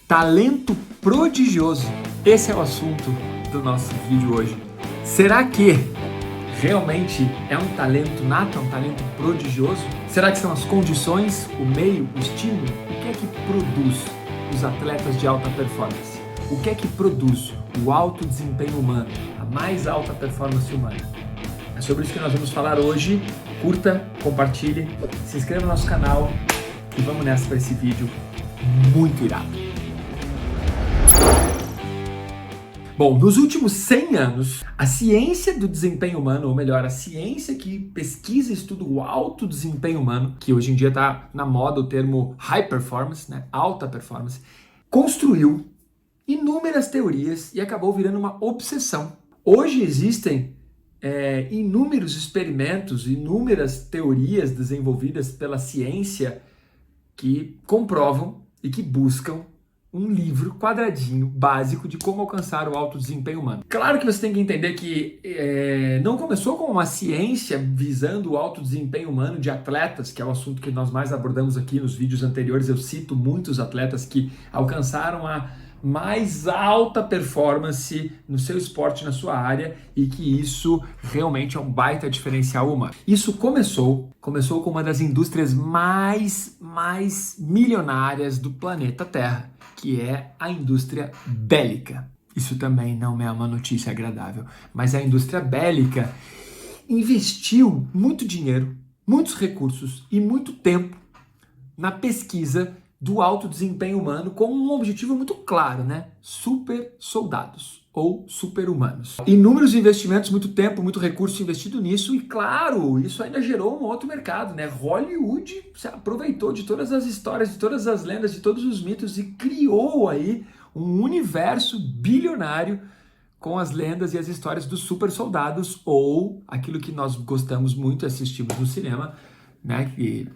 Talento prodigioso. Esse é o assunto do nosso vídeo hoje. Será que realmente é um talento nato, é um talento prodigioso? Será que são as condições, o meio, o estímulo? O que é que produz os atletas de alta performance? O que é que produz o alto desempenho humano, a mais alta performance humana? É sobre isso que nós vamos falar hoje. Curta, compartilhe, se inscreva no nosso canal e vamos nessa para esse vídeo muito irado. Bom, nos últimos 100 anos, a ciência do desempenho humano, ou melhor, a ciência que pesquisa e estuda o alto desempenho humano, que hoje em dia está na moda o termo high performance, né? Alta performance, construiu inúmeras teorias e acabou virando uma obsessão. Hoje existem inúmeros experimentos, inúmeras teorias desenvolvidas pela ciência que comprovam e que buscam um livro quadradinho básico de como alcançar o alto desempenho humano. Claro que você tem que entender que não começou com uma ciência visando o alto desempenho humano de atletas, que é o assunto que nós mais abordamos aqui nos vídeos anteriores. Eu cito muitos atletas que alcançaram a mais alta performance no seu esporte, na sua área, e que isso realmente é um baita diferencial humano. Isso começou com uma das indústrias mais milionárias do planeta Terra, que é a indústria bélica. Isso também não é uma notícia agradável, mas a indústria bélica investiu muito dinheiro, muitos recursos e muito tempo na pesquisa do alto desempenho humano com um objetivo muito claro, né? Super soldados ou super-humanos. Inúmeros investimentos, muito tempo, muito recurso investido nisso e, claro, isso ainda gerou um outro mercado, né? Hollywood se aproveitou de todas as histórias, de todas as lendas, de todos os mitos e criou aí um universo bilionário com as lendas e as histórias dos super soldados, ou aquilo que nós gostamos muito e assistimos no cinema, né? Que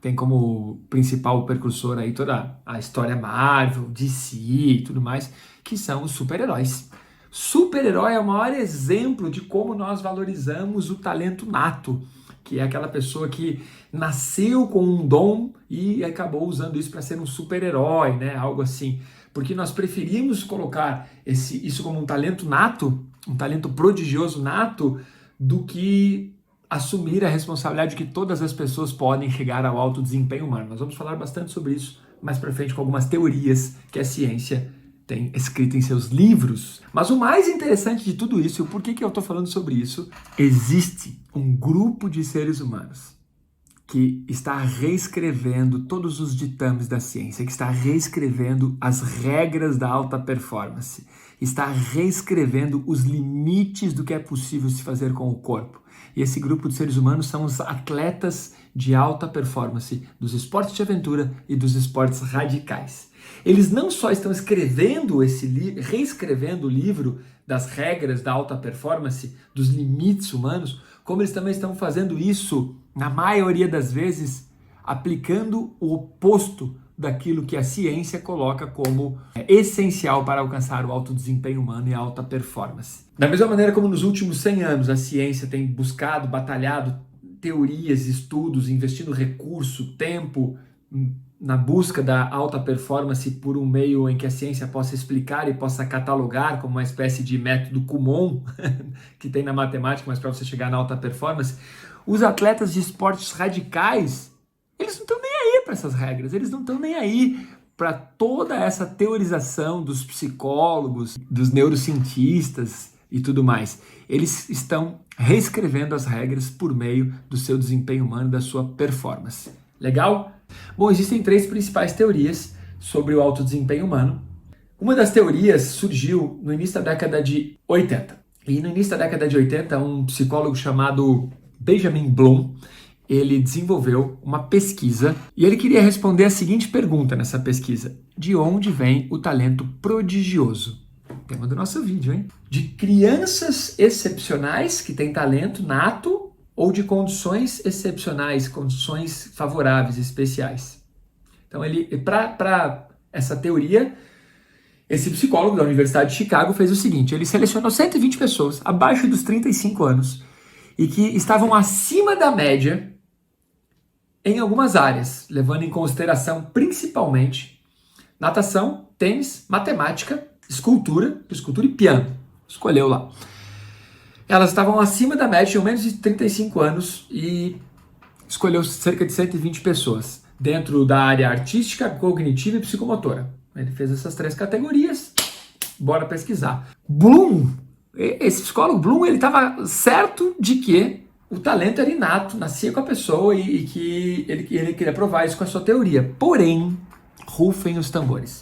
tem como principal precursor aí toda a história Marvel, DC e tudo mais, que são os super-heróis. Super-herói é o maior exemplo de como nós valorizamos o talento nato, que é aquela pessoa que nasceu com um dom e acabou usando isso para ser um super-herói, né? Algo assim. Porque nós preferimos colocar isso como um talento nato, um talento prodigioso nato, do que assumir a responsabilidade de que todas as pessoas podem chegar ao alto desempenho humano. Nós vamos falar bastante sobre isso mais para frente com algumas teorias que a ciência tem escrito em seus livros. Mas o mais interessante de tudo isso, e o porquê que eu estou falando sobre isso, existe um grupo de seres humanos que está reescrevendo todos os ditames da ciência, que está reescrevendo as regras da alta performance, está reescrevendo os limites do que é possível se fazer com o corpo. E esse grupo de seres humanos são os atletas de alta performance dos esportes de aventura e dos esportes radicais. Eles não só estão reescrevendo o livro das regras da alta performance, dos limites humanos, como eles também estão fazendo isso, na maioria das vezes, aplicando o oposto daquilo que a ciência coloca como essencial para alcançar o alto desempenho humano e a alta performance. Da mesma maneira como nos últimos 100 anos a ciência tem buscado, batalhado teorias, estudos, investindo recurso, tempo na busca da alta performance por um meio em que a ciência possa explicar e possa catalogar como uma espécie de método Kumon que tem na matemática, mas para você chegar na alta performance, os atletas de esportes radicais, eles não estão nem aí para essas regras, eles não estão nem aí para toda essa teorização dos psicólogos, dos neurocientistas e tudo mais. Eles estão reescrevendo as regras por meio do seu desempenho humano, da sua performance. Legal? Bom, existem 3 principais teorias sobre o alto desempenho humano. Uma das teorias surgiu no início da década de 80. E no início da década de 80, um psicólogo chamado Benjamin Bloom, ele desenvolveu uma pesquisa e ele queria responder a seguinte pergunta nessa pesquisa: de onde vem o talento prodigioso? Tema do nosso vídeo, hein? De crianças excepcionais que têm talento nato ou de condições excepcionais, condições favoráveis, especiais? Então, para essa teoria, esse psicólogo da Universidade de Chicago fez o seguinte: ele selecionou 120 pessoas abaixo dos 35 anos e que estavam acima da média em algumas áreas, levando em consideração principalmente natação, tênis, matemática, escultura e piano. Escolheu lá. Elas estavam acima da média, tinham menos de 35 anos e escolheu cerca de 120 pessoas dentro da área artística, cognitiva e psicomotora. Ele fez essas 3 categorias, bora pesquisar. Bloom, esse psicólogo Bloom, ele estava certo de que o talento era inato, nascia com a pessoa e que ele queria provar isso com a sua teoria. Porém, rufem os tambores.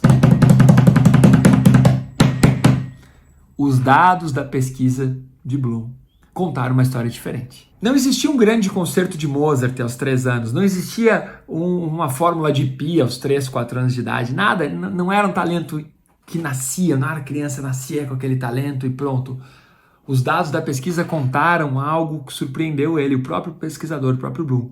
Os dados da pesquisa de Bloom contaram uma história diferente. Não existia um grande concerto de Mozart aos 3 anos, não existia uma fórmula de pi aos 3, 4 anos de idade, nada, não era um talento que nascia, não era criança, nascia com aquele talento e pronto. Os dados da pesquisa contaram algo que surpreendeu ele, o próprio pesquisador, o próprio Bloom.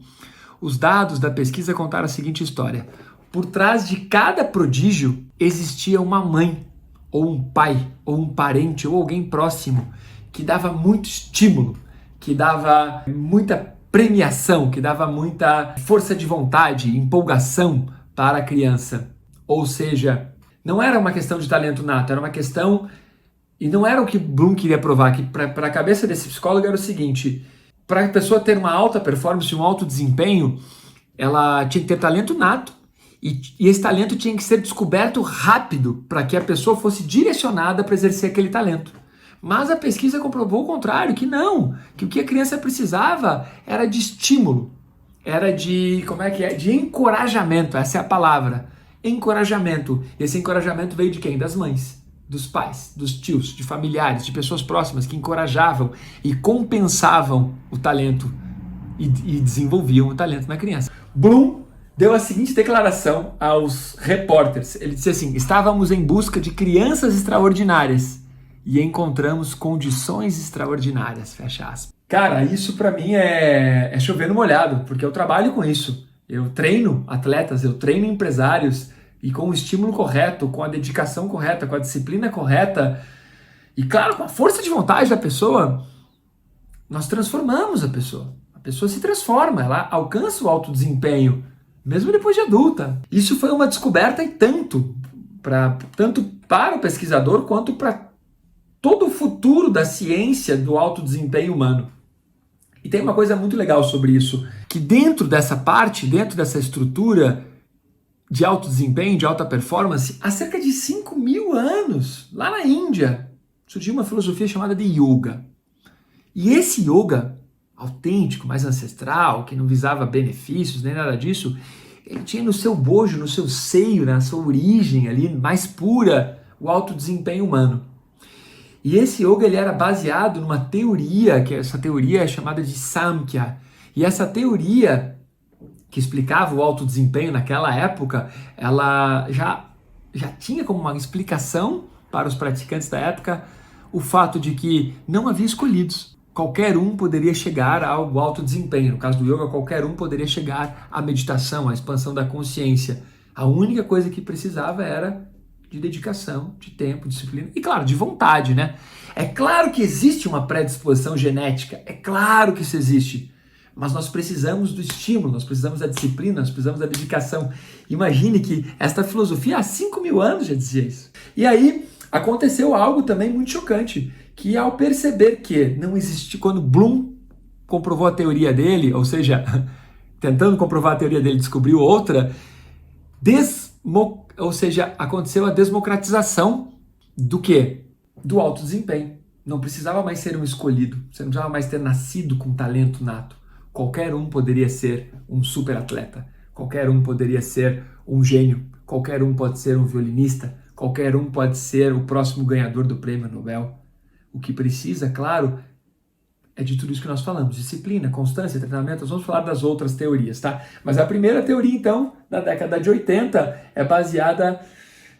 Os dados da pesquisa contaram a seguinte história: por trás de cada prodígio existia uma mãe, ou um pai, ou um parente, ou alguém próximo, que dava muito estímulo, que dava muita premiação, que dava muita força de vontade, empolgação para a criança. Ou seja, não era uma questão de talento nato, era uma questão... E não era o que Bloom queria provar, que para a cabeça desse psicólogo era o seguinte: para a pessoa ter uma alta performance, um alto desempenho, ela tinha que ter talento nato, e esse talento tinha que ser descoberto rápido para que a pessoa fosse direcionada para exercer aquele talento. Mas a pesquisa comprovou o contrário, que não, que o que a criança precisava era de estímulo, era de, de encorajamento, essa é a palavra, encorajamento. Esse encorajamento veio de quem? Das mães, dos pais, dos tios, de familiares, de pessoas próximas que encorajavam e compensavam o talento e desenvolviam o talento na criança. Bloom deu a seguinte declaração aos repórteres. Ele disse assim: estávamos em busca de crianças extraordinárias e encontramos condições extraordinárias, fecha aspas. Cara, isso pra mim é chover no molhado, porque eu trabalho com isso. Eu treino atletas, eu treino empresários, e com o estímulo correto, com a dedicação correta, com a disciplina correta, e claro, com a força de vontade da pessoa, nós transformamos a pessoa. A pessoa se transforma, ela alcança o alto desempenho, mesmo depois de adulta. Isso foi uma descoberta e tanto para o pesquisador quanto para todo o futuro da ciência do alto desempenho humano. E tem uma coisa muito legal sobre isso, que dentro dessa parte, dentro dessa estrutura de alto desempenho, de alta performance, há cerca de 5.000 anos, lá na Índia, surgiu uma filosofia chamada de Yoga. E esse Yoga autêntico, mais ancestral, que não visava benefícios nem nada disso, ele tinha no seu bojo, no seu seio, na sua origem ali, mais pura, o alto desempenho humano. E esse yoga ele era baseado numa teoria, que essa teoria é chamada de Samkhya. E essa teoria que explicava o alto desempenho naquela época, ela já tinha como uma explicação para os praticantes da época o fato de que não havia escolhidos. Qualquer um poderia chegar ao alto desempenho. No caso do yoga, qualquer um poderia chegar à meditação, à expansão da consciência. A única coisa que precisava era de dedicação, de tempo, disciplina e, claro, de vontade, né? É claro que existe uma predisposição genética, é claro que isso existe, mas nós precisamos do estímulo, nós precisamos da disciplina, nós precisamos da dedicação. Imagine que esta filosofia há 5.000 anos já dizia isso. E aí aconteceu algo também muito chocante, que ao perceber que não existe, quando Bloom comprovou a teoria dele, ou seja, tentando comprovar a teoria dele, descobriu outra, ou seja, aconteceu a desmocratização do quê? Do alto desempenho. Não precisava mais ser um escolhido, você não precisava mais ter nascido com talento nato. Qualquer um poderia ser um super atleta, qualquer um poderia ser um gênio, qualquer um pode ser um violinista, qualquer um pode ser o próximo ganhador do prêmio Nobel. O que precisa, claro, é de tudo isso que nós falamos, disciplina, constância, treinamento. Nós vamos falar das outras teorias, tá? Mas a primeira teoria, então, da década de 80, é baseada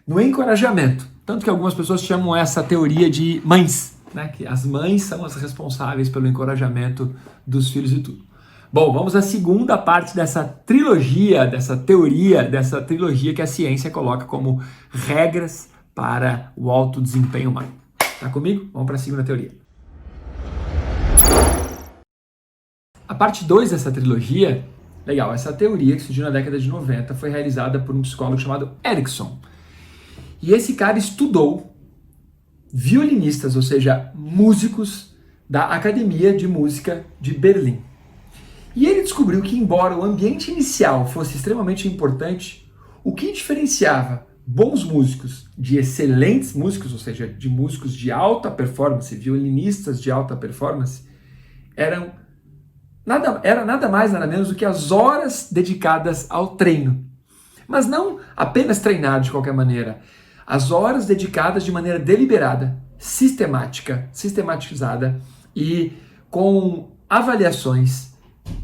no encorajamento. Tanto que algumas pessoas chamam essa teoria de mães, né? Que as mães são as responsáveis pelo encorajamento dos filhos e tudo. Bom, vamos à segunda parte dessa trilogia, dessa trilogia que a ciência coloca como regras para o alto desempenho humano. Tá comigo? Vamos para a segunda teoria. A parte 2 dessa trilogia, legal, essa teoria que surgiu na década de 90 foi realizada por um psicólogo chamado Erikson. E esse cara estudou violinistas, ou seja, músicos da Academia de Música de Berlim. E ele descobriu que, embora o ambiente inicial fosse extremamente importante, o que diferenciava bons músicos de excelentes músicos, ou seja, de músicos de alta performance, violinistas de alta performance, era nada mais, nada menos do que as horas dedicadas ao treino. Mas não apenas treinar de qualquer maneira. As horas dedicadas de maneira deliberada, sistematizada e com avaliações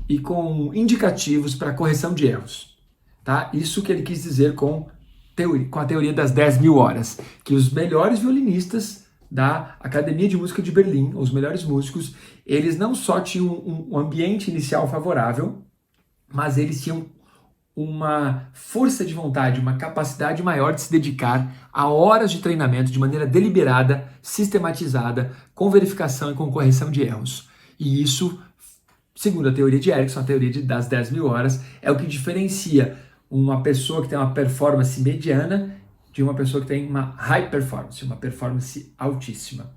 e com indicativos para correção de erros. Tá? Isso que ele quis dizer com a teoria das 10.000 horas, que os melhores violinistas da Academia de Música de Berlim, os melhores músicos, eles não só tinham um ambiente inicial favorável, mas eles tinham uma força de vontade, uma capacidade maior de se dedicar a horas de treinamento de maneira deliberada, sistematizada, com verificação e com correção de erros. E isso, segundo a teoria de Erickson, a teoria das 10.000 horas, é o que diferencia uma pessoa que tem uma performance mediana de uma pessoa que tem uma high performance, uma performance altíssima.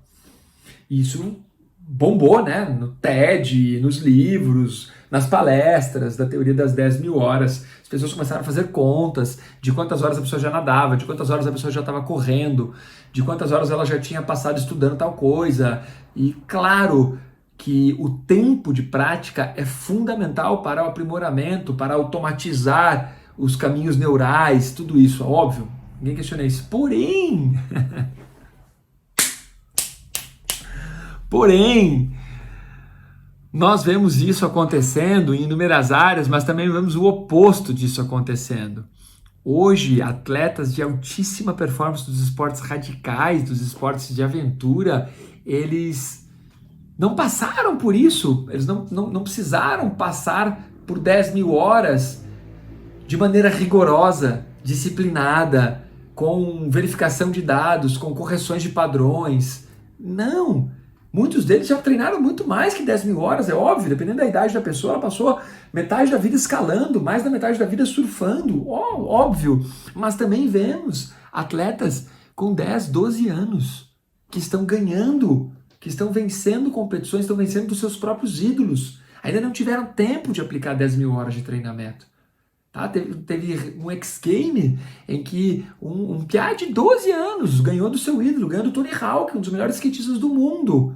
Isso bombou, né? No TED, nos livros, nas palestras da teoria das 10.000 horas. As pessoas começaram a fazer contas de quantas horas a pessoa já nadava, de quantas horas a pessoa já estava correndo, de quantas horas ela já tinha passado estudando tal coisa. E claro que o tempo de prática é fundamental para o aprimoramento, para automatizar os caminhos neurais, tudo isso, é óbvio. Ninguém questiona isso. Porém, nós vemos isso acontecendo em inúmeras áreas, mas também vemos o oposto disso acontecendo. Hoje, atletas de altíssima performance dos esportes radicais, dos esportes de aventura, eles não passaram por isso, eles não precisaram passar por 10.000 horas de maneira rigorosa, disciplinada, com verificação de dados, com correções de padrões. Não! Muitos deles já treinaram muito mais que 10.000 horas, é óbvio, dependendo da idade da pessoa, ela passou metade da vida escalando, mais da metade da vida surfando, óbvio. Mas também vemos atletas com 10, 12 anos que estão ganhando, que estão vencendo competições, estão vencendo dos seus próprios ídolos. Ainda não tiveram tempo de aplicar 10.000 horas de treinamento. Tá? Teve um X-Game em que um piá de 12 anos ganhou do seu ídolo, ganhou do Tony Hawk, um dos melhores skatistas do mundo.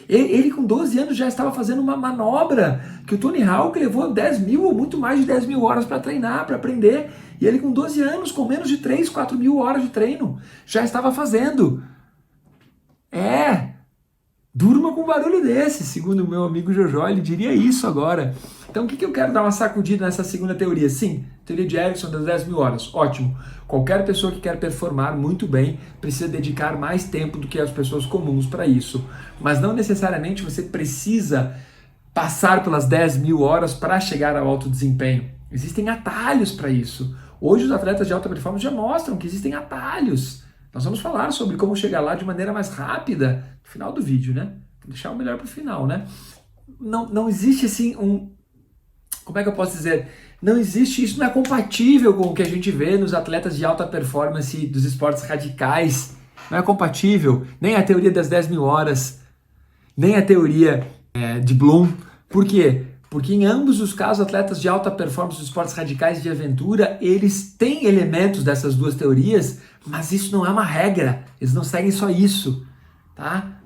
Ele com 12 anos já estava fazendo uma manobra que o Tony Hawk levou 10.000 ou muito mais de 10.000 horas para treinar, para aprender. E ele com 12 anos, com menos de 3, 4.000 horas de treino, já estava fazendo. Durma com um barulho desse, segundo o meu amigo Jojo, ele diria isso agora. Então o que eu quero dar uma sacudida nessa segunda teoria? Sim, teoria de Erickson das 10.000 horas, ótimo. Qualquer pessoa que quer performar muito bem precisa dedicar mais tempo do que as pessoas comuns para isso. Mas não necessariamente você precisa passar pelas 10.000 horas para chegar ao alto desempenho. Existem atalhos para isso. Hoje os atletas de alta performance já mostram que existem atalhos. Nós vamos falar sobre como chegar lá de maneira mais rápida no final do vídeo, né? Vou deixar o melhor para o final, né? Não existe assim como é que eu posso dizer? Não existe, isso não é compatível com o que a gente vê nos atletas de alta performance dos esportes radicais. Não é compatível, nem a teoria das 10.000 horas, nem a teoria de Bloom. Por quê? Porque em ambos os casos, atletas de alta performance dos esportes radicais de aventura, eles têm elementos dessas duas teorias, mas isso não é uma regra, eles não seguem só isso, tá?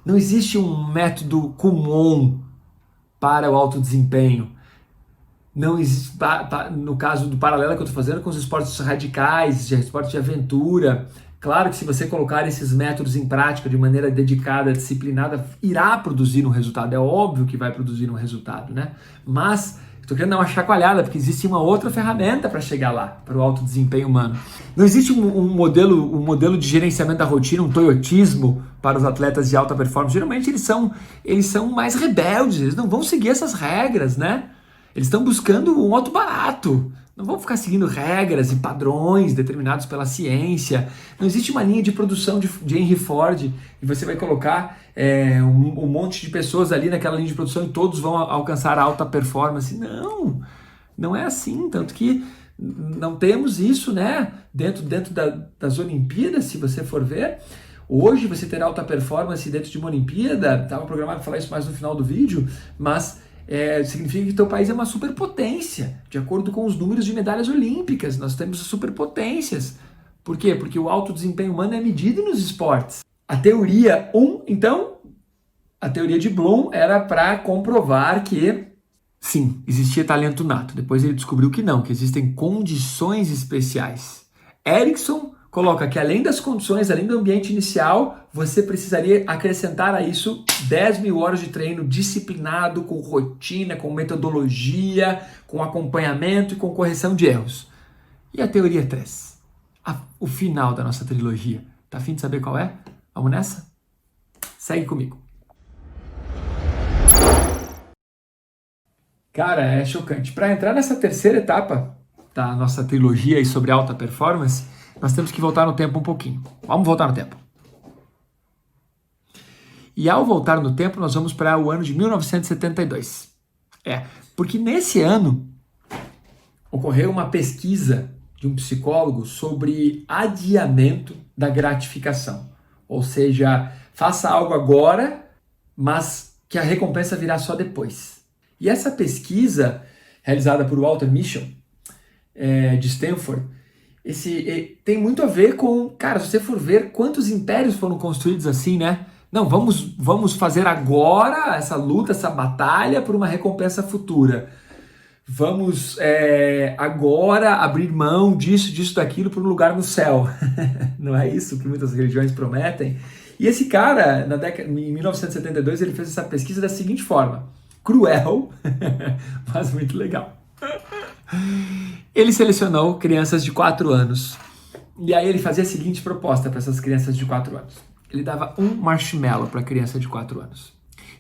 Não existe um método comum para o alto desempenho. Não existe, no caso do paralelo que eu estou fazendo com os esportes radicais, esportes de aventura, claro que se você colocar esses métodos em prática de maneira dedicada, disciplinada, irá produzir um resultado, é óbvio que vai produzir um resultado, né? Mas estou querendo dar uma chacoalhada, porque existe uma outra ferramenta para chegar lá, para o alto desempenho humano. Não existe um modelo de gerenciamento da rotina, um toyotismo para os atletas de alta performance. Geralmente eles são mais rebeldes, eles não vão seguir essas regras, né? Eles estão buscando um outro barato. Não vão ficar seguindo regras e padrões determinados pela ciência. Não existe uma linha de produção de Henry Ford e você vai colocar um monte de pessoas ali naquela linha de produção e todos vão alcançar alta performance. Não é assim. Tanto que Não temos isso, né, das Olimpíadas, se você for ver. Hoje você ter alta performance dentro de uma Olimpíada, estava programado para falar isso mais no final do vídeo, mas significa que teu país é uma superpotência, de acordo com os números de medalhas olímpicas. Nós temos superpotências. Por quê? Porque o alto desempenho humano é medido nos esportes. A teoria a teoria de Bloom era para comprovar que, sim, existia talento nato. Depois ele descobriu que não, que existem condições especiais. Erickson coloca que além das condições, além do ambiente inicial, você precisaria acrescentar a isso 10 mil horas de treino disciplinado, com rotina, com metodologia, com acompanhamento e com correção de erros. E a teoria 3? O final da nossa trilogia. Tá a fim de saber qual é? Vamos nessa? Segue comigo. Cara, é chocante. Para entrar nessa terceira etapa da nossa trilogia aí sobre alta performance, nós temos que voltar no tempo um pouquinho. Vamos voltar no tempo. E ao voltar no tempo, nós vamos para o ano de 1972. Porque nesse ano ocorreu uma pesquisa de um psicólogo sobre adiamento da gratificação. Ou seja, faça algo agora, mas que a recompensa virá só depois. E essa pesquisa, realizada por Walter Mischel, de Stanford, tem muito a ver com, cara, se você for ver quantos impérios foram construídos assim, né? Não, vamos fazer agora essa luta, essa batalha por uma recompensa futura. Vamos agora abrir mão disso, daquilo por um lugar no céu. Não é isso que muitas religiões prometem? E esse cara, em 1972, ele fez essa pesquisa da seguinte forma. Cruel, mas muito legal. Ele selecionou crianças de 4 anos. E aí ele fazia a seguinte proposta para essas crianças de 4 anos. Ele dava um marshmallow para a criança de 4 anos.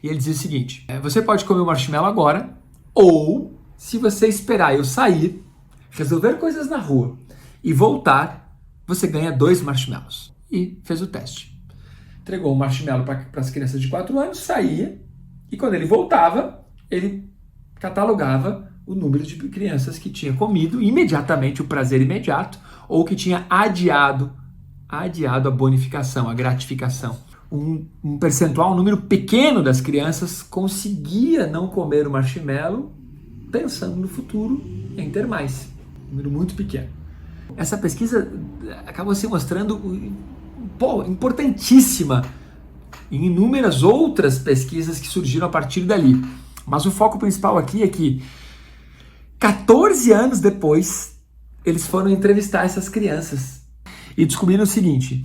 E ele dizia o seguinte, você pode comer o marshmallow agora, ou se você esperar eu sair, resolver coisas na rua e voltar, você ganha 2 marshmallows. E fez o teste. Entregou o marshmallow para as crianças de 4 anos, saía, e quando ele voltava, ele catalogava o número de crianças que tinha comido imediatamente, o prazer imediato, ou que tinha adiado a bonificação, a gratificação. Um percentual, um número pequeno das crianças conseguia não comer o marshmallow pensando no futuro em ter mais. Um número muito pequeno. Essa pesquisa acabou se mostrando importantíssima em inúmeras outras pesquisas que surgiram a partir dali. Mas o foco principal aqui é que 14 anos depois, eles foram entrevistar essas crianças e descobriram o seguinte,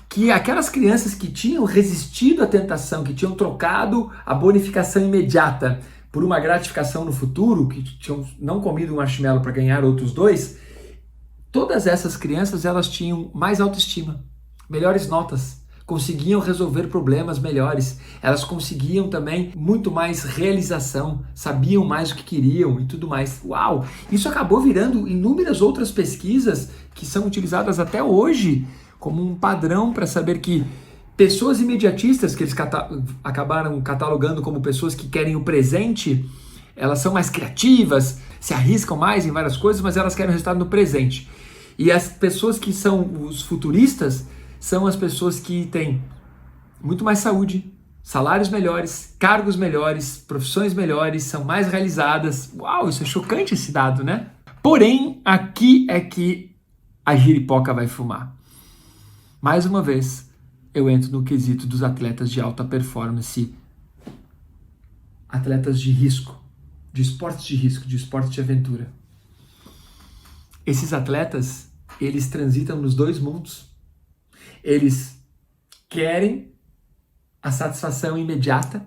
que aquelas crianças que tinham resistido à tentação, que tinham trocado a bonificação imediata por uma gratificação no futuro, que tinham não comido um marshmallow para ganhar outros 2, todas essas crianças elas tinham mais autoestima, melhores notas, conseguiam resolver problemas melhores, elas conseguiam também muito mais realização, sabiam mais o que queriam e tudo mais. Uau! Isso acabou virando inúmeras outras pesquisas que são utilizadas até hoje como um padrão para saber que pessoas imediatistas, que eles acabaram catalogando como pessoas que querem o presente, elas são mais criativas, se arriscam mais em várias coisas, mas elas querem o resultado no presente. E as pessoas que são os futuristas são as pessoas que têm muito mais saúde, salários melhores, cargos melhores, profissões melhores, são mais realizadas. Uau, isso é chocante esse dado, né? Porém, aqui é que a giripoca vai fumar. Mais uma vez, eu entro no quesito dos atletas de alta performance, atletas de risco, de esportes de risco, de esportes de aventura. Esses atletas, eles transitam nos 2 mundos. Eles querem a satisfação imediata,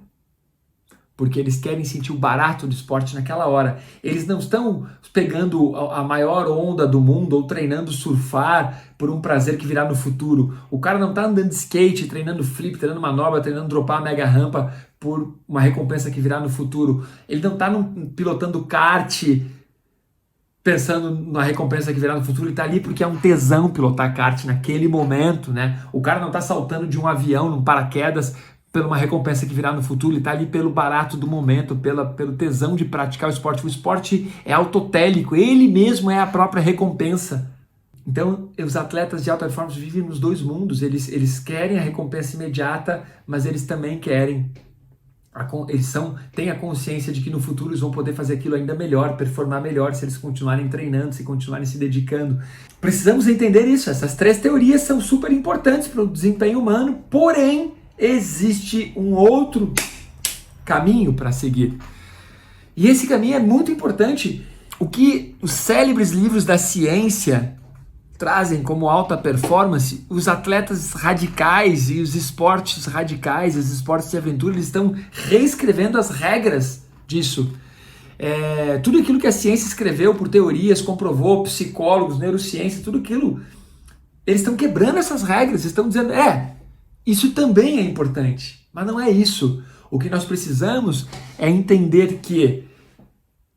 porque eles querem sentir o barato do esporte naquela hora. Eles não estão pegando a maior onda do mundo ou treinando surfar por um prazer que virá no futuro. O cara não está andando de skate, treinando flip, treinando manobra, treinando dropar a mega rampa por uma recompensa que virá no futuro. Ele não está pilotando kart pensando na recompensa que virá no futuro, ele está ali porque é um tesão pilotar kart naquele momento, né? O cara não está saltando de um avião, num paraquedas, pela uma recompensa que virá no futuro, ele está ali pelo barato do momento, pelo tesão de praticar o esporte. O esporte é autotélico, ele mesmo é a própria recompensa. Então, os atletas de alta performance vivem nos dois mundos, eles querem a recompensa imediata, mas eles também querem, têm a consciência de que no futuro eles vão poder fazer aquilo ainda melhor, performar melhor, se eles continuarem treinando, se continuarem se dedicando. Precisamos entender isso, essas 3 teorias são super importantes para o desempenho humano, porém, existe um outro caminho para seguir. E esse caminho é muito importante. O que os célebres livros da ciência trazem como alta performance, os atletas radicais e os esportes radicais, os esportes de aventura, eles estão reescrevendo as regras disso. Tudo aquilo que a ciência escreveu por teorias, comprovou, psicólogos, neurociência, tudo aquilo, eles estão quebrando essas regras, estão dizendo, isso também é importante, mas não é isso. O que nós precisamos é entender que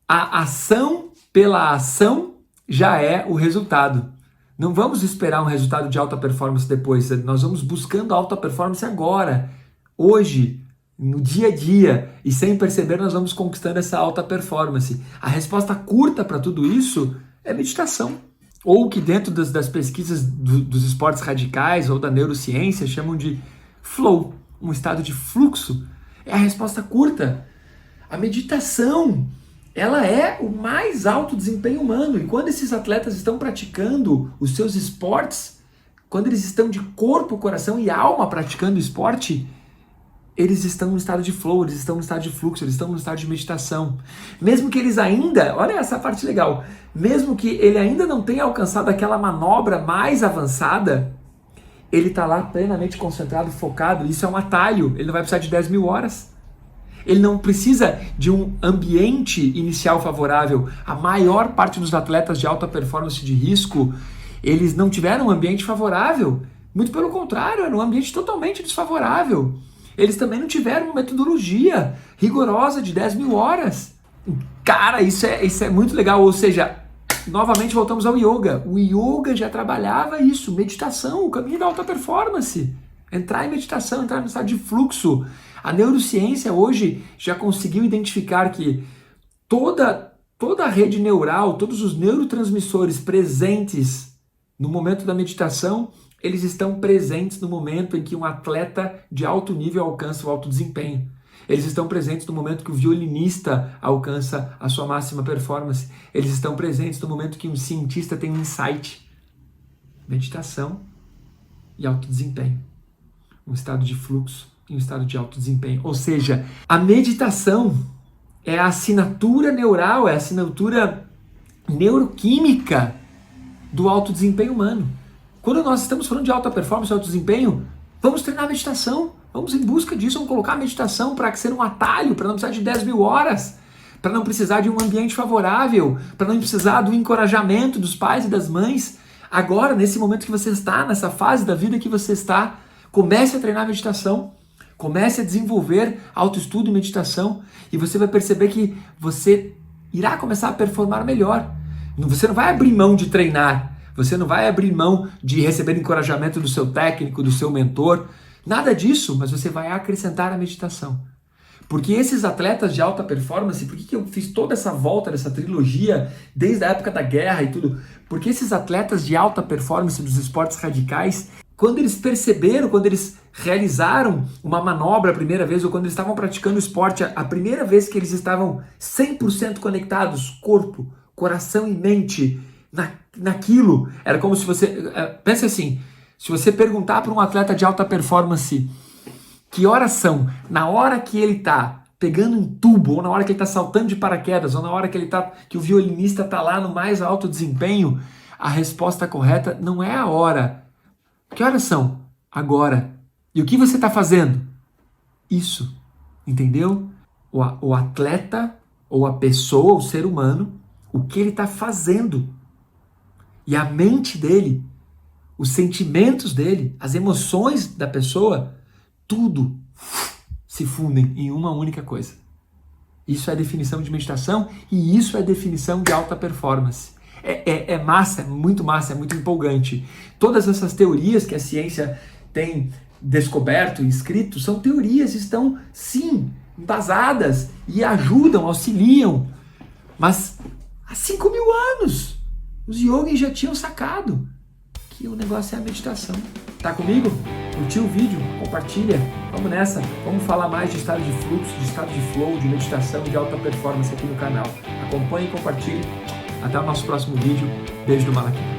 a ação pela ação já é o resultado. Não vamos esperar um resultado de alta performance depois, nós vamos buscando alta performance agora, hoje, no dia a dia, e sem perceber nós vamos conquistando essa alta performance. A resposta curta para tudo isso é meditação. Ou que dentro das pesquisas dos esportes radicais ou da neurociência chamam de flow, um estado de fluxo. É a resposta curta. A meditação, ela é o mais alto desempenho humano. E quando esses atletas estão praticando os seus esportes, quando eles estão de corpo, coração e alma praticando esporte, eles estão no estado de flow, eles estão no estado de fluxo, eles estão no estado de meditação. Mesmo que eles ainda, olha essa parte legal, mesmo que ele ainda não tenha alcançado aquela manobra mais avançada, ele está lá plenamente concentrado, focado. Isso é um atalho, ele não vai precisar de 10 mil horas. Ele não precisa de um ambiente inicial favorável. A maior parte dos atletas de alta performance de risco, eles não tiveram um ambiente favorável. Muito pelo contrário, era um ambiente totalmente desfavorável. Eles também não tiveram uma metodologia rigorosa de 10 mil horas. Cara, isso é muito legal. Ou seja, novamente voltamos ao yoga. O yoga já trabalhava isso, meditação, o caminho da alta performance. Entrar em meditação, entrar no estado de fluxo. A neurociência hoje já conseguiu identificar que toda a rede neural, todos os neurotransmissores presentes no momento da meditação, eles estão presentes no momento em que um atleta de alto nível alcança o alto desempenho. Eles estão presentes no momento que o violinista alcança a sua máxima performance. Eles estão presentes no momento que um cientista tem um insight. Meditação e alto desempenho. Um estado de fluxo e um estado de alto desempenho. Ou seja, a meditação é a assinatura neural, é a assinatura neuroquímica do alto desempenho humano. Quando nós estamos falando de alta performance e alto desempenho, vamos treinar a meditação, vamos em busca disso, vamos colocar a meditação para ser um atalho, para não precisar de 10 mil horas, para não precisar de um ambiente favorável, para não precisar do encorajamento dos pais e das mães. Agora, nesse momento que você está, nessa fase da vida que você está, comece a treinar a meditação, comece a desenvolver autoestudo e meditação, e você vai perceber que você irá começar a performar melhor. Você não vai abrir mão de treinar, você não vai abrir mão de receber encorajamento do seu técnico, do seu mentor, nada disso, mas você vai acrescentar a meditação. Porque esses atletas de alta performance, por que eu fiz toda essa volta dessa trilogia, desde a época da guerra e tudo? Porque esses atletas de alta performance dos esportes radicais, quando eles perceberam, quando eles realizaram uma manobra a primeira vez, ou quando eles estavam praticando o esporte, a primeira vez que eles estavam 100% conectados, corpo, coração e mente, naquilo, era como se você... Pensa assim, se você perguntar para um atleta de alta performance que horas são, na hora que ele está pegando um tubo, ou na hora que ele está saltando de paraquedas, ou na hora que o violinista está lá no mais alto desempenho, a resposta correta não é a hora. Que horas são? Agora. E o que você está fazendo? Isso. Entendeu? O atleta, ou a pessoa, o ser humano, o que ele está fazendo. E a mente dele, os sentimentos dele, as emoções da pessoa, tudo se fundem em uma única coisa. Isso é a definição de meditação e isso é a definição de alta performance. É massa, é muito empolgante. Todas essas teorias que a ciência tem descoberto e escrito são teorias, estão sim embasadas e ajudam, auxiliam. Mas há 5.000 anos os yogis já tinham sacado que o negócio é a meditação. Tá comigo? Curtiu o vídeo? Compartilha. Vamos nessa. Vamos falar mais de estado de fluxo, de estado de flow, de meditação, de alta performance aqui no canal. Acompanhe e compartilhe. Até o nosso próximo vídeo. Beijo do Malaquia.